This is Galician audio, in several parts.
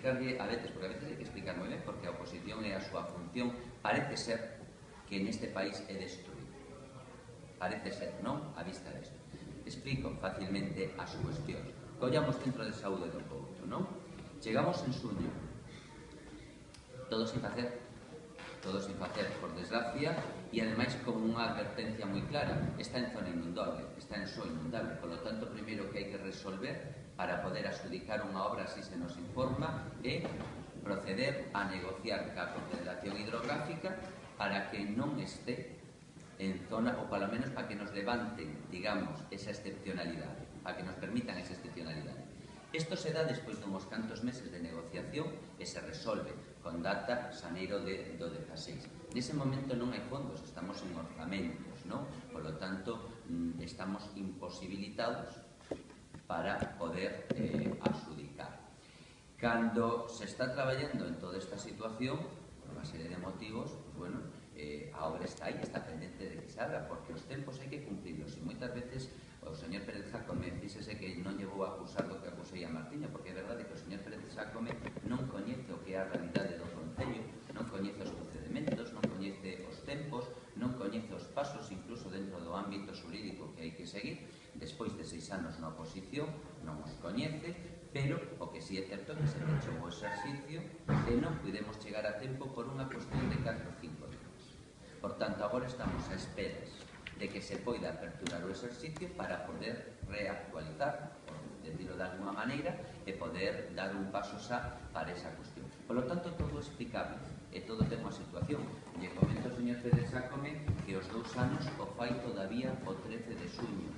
explicarlle a veces, porque a veces hai que explicar moi ben, porque a oposición é a súa función, parece ser que neste país é destruir. Parece ser, non? A vista desto. Explico facilmente as cuestións. Collamos dentro de saúde do Couto, non? Chegamos en xuño, todo sin facer, por desgracia, e ademais como unha advertencia moi clara, está en zona inundable, está en só inundable, polo tanto, o primeiro que hai que resolver para poder adjudicar unha obra, así se nos informa, é proceder a negociar ca Confederación Hidrográfica para que non este en zona, ou polo menos para que nos levanten, digamos, esa excepcionalidade, para que nos permitan esa excepcionalidade. Isto se dá despois de uns cantos meses de negociación e se resolve con data xaneiro do 16. Nese momento non hai fondos, estamos en orzamentos, non? Por lo tanto, estamos imposibilitados para poder adjudicar. Cando se está traballando en toda esta situación, por unha serie de motivos, pues bueno, a obra está aí, está pendente de que se haga, porque os tempos hai que cumplirlos, e moitas veces o señor Pérez Jácome, fíxese que non llevou a acusar do que acusei a Martiño, porque é verdade que o señor Pérez Jácome non coñece o que é a realidade do Concello, non coñece os procedementos, non coñece os tempos, non coñece os pasos, incluso dentro do ámbito xurídico que hai que seguir. Despois de 6 anos na oposición, non os coñece, pero o que si é certo que se pechou o exercicio e non pudemos chegar a tempo por unha cuestión de 4 ou 5 días. Por tanto, agora estamos a esperas de que se poida aperturar o exercicio para poder reactualizar, por decirlo de alguma maneira, e poder dar un paso xa para esa cuestión. Por lo tanto, todo é explicable e todo ten unha situación. Lle comento ao señor Pérez Jácome que os 2 anos o fai todavía o 13 de xuño.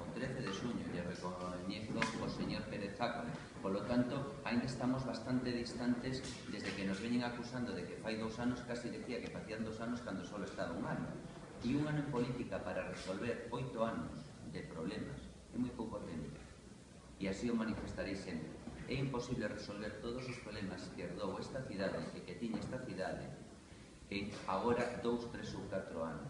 O 13 de xuño lle recoñezo o señor Pérez Jácome. Por lo tanto, ainda estamos bastante distantes desde que nos veñen acusando de que fai 2 anos, casi decía que facían 2 anos cando só estaba 1 ano. E 1 ano en política para resolver 8 anos de problemas é moi pouco tempo. E así o manifestarei sempre. É imposible resolver todos os problemas que herdou esta cidade e que tiña esta cidade en agora 2, 3 ou 4 anos.